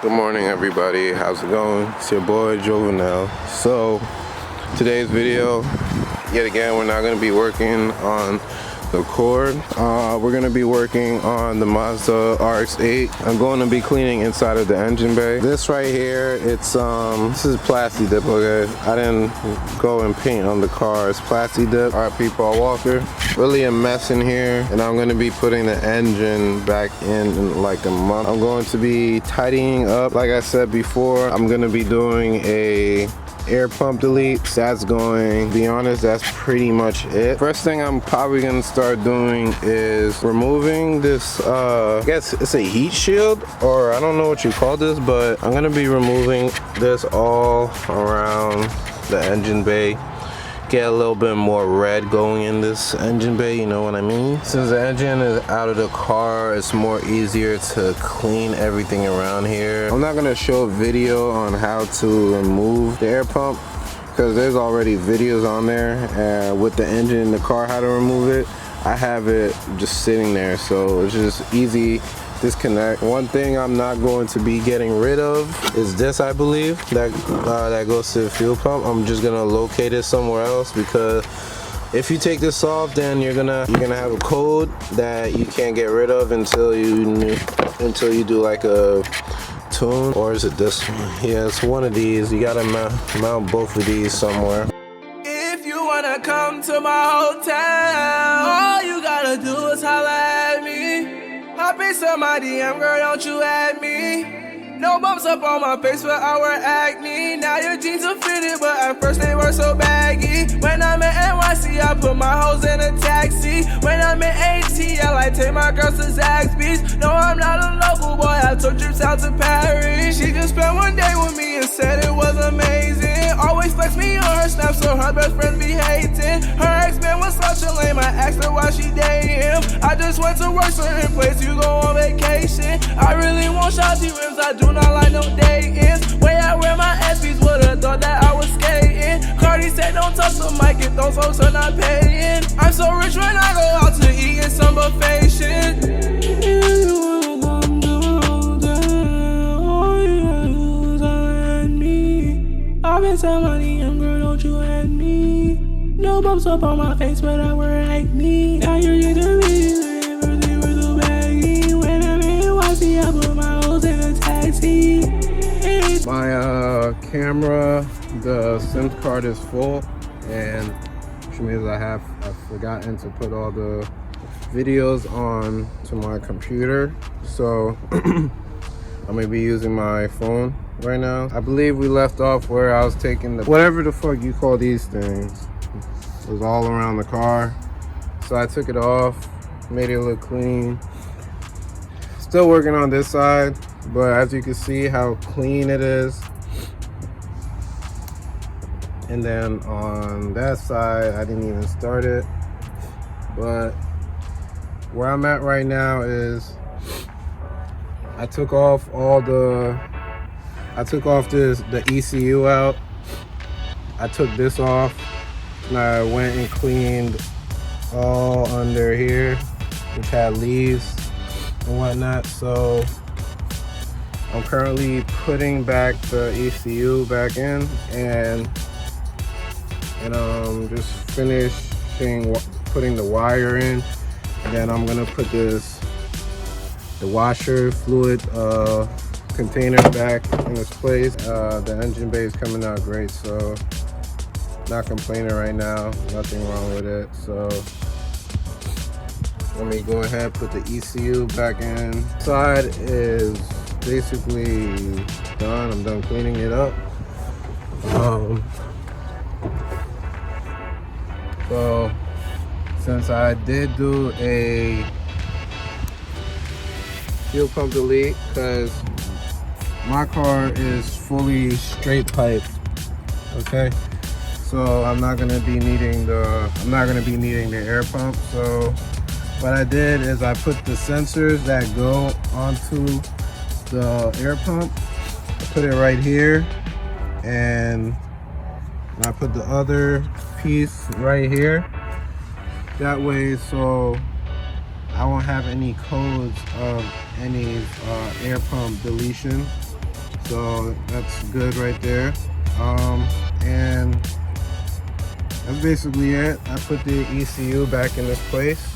Good morning, everybody. How's it going? It's your boy Jovenel. So today's video, yet again, we're not going to be working on the Accord. We're going to be working on the Mazda Rx8. I'm going to be cleaning inside of the engine bay. This right here, it's this is plasti dip. Okay, I didn't go and paint on the car. It's plasti dip. All right, Paul Walker. Really a mess in here, and I'm going to be putting the engine back in like a month. I'm going to be tidying up. Like I said before, I'm going to be doing a air pump delete. That's going, to be honest, that's pretty much it. First thing I'm probably gonna start doing is removing this, I guess it's a heat shield, or I don't know what you call this, but I'm gonna be removing this all around the engine bay. Get a little bit more red going in this engine bay, you know what I mean? Since the engine is out of the car, it's more easier to clean everything around here. I'm not gonna show a video on how to remove the air pump because there's already videos on there with the engine in the car, how to remove it. I have it just sitting there, so it's just easy disconnect. One thing I'm not going to be getting rid of is this, I believe, that goes to the fuel pump. I'm just gonna locate it somewhere else, because if you take this off, then you're gonna have a code that you can't get rid of until you do like a tune. Or is it this one? Yeah, it's one of these. You gotta mount both of these somewhere. If you wanna come to my hotel, all you gotta do is holla at me. I pay somebody, girl, don't you at me. No bumps up on my face for our acne. Now your jeans are fitted, but at first they were so baggy. When I'm in NYC, I put my hoes in a taxi. When I'm in AT, I like take my girls to Zaxby's. No, I'm not a local boy, I took trips out to Paris. She just spent one day with me and said it was amazing. Always flex me on her snap, so her best friends be hating. Her ex-man was such a lame, I asked her why she dating him. I just went to work, certain place you go on vacation. I really want shotty rims, I do not like no dating. Way I wear my SBs, would've thought that I was skating. Cardi said don't touch the mic if those folks are not paying. I'm so rich when I go out to eat in some buffet shit. I've been telling money, girl, don't you at me. No bumps up on my face, but I wear acne. Now you're getting me, everything was so baggy. When I'm in NYC, I put my hoes in a taxi. My camera, the SIM card is full, and which means I've forgotten to put all the videos on to my computer. So I'm gonna be using my phone right now. I believe we left off where I was taking the, whatever the fuck you call these things. It was all around the car. So I took it off, made it look clean. Still working on this side, but as you can see how clean it is. And then on that side, I didn't even start it. But where I'm at right now is I took off the ECU out. I took this off, and I went and cleaned all under here, which had leaves and whatnot. So I'm currently putting back the ECU back in, and just finishing putting the wire in. And then I'm gonna put the washer fluid container back in its place. The engine bay is coming out great, so not complaining right now. Nothing wrong with it. So let me go ahead, put the ECU back in. Side is basically done. I'm done cleaning it up. So since I did do a fuel pump delete, because my car is fully straight piped, okay, so I'm not gonna be needing the air pump. So what I did is I put the sensors that go onto the air pump, I put it right here, and I put the other piece right here. That way, so I won't have any codes of any air pump deletion. So that's good right there. And that's basically it. I put the ECU back in this place.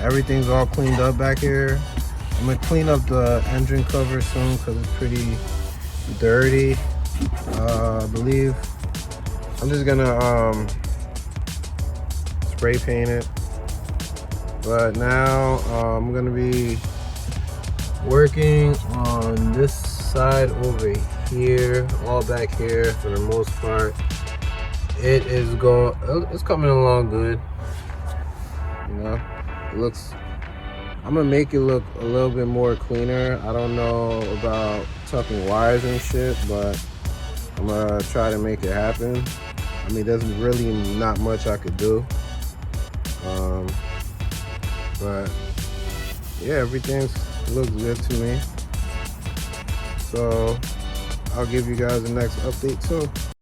Everything's all cleaned up back here. I'm gonna clean up the engine cover soon because it's pretty dirty. I believe I'm just gonna spray paint it. But now I'm gonna be working on this side over here, all back here for the most part. It's coming along good. You know, it looks, I'm gonna make it look a little bit more cleaner. I don't know about tucking wires and shit, but I'm gonna try to make it happen. I mean, there's really not much I could do. But yeah, everything looks good to me. So I'll give you guys the next update soon.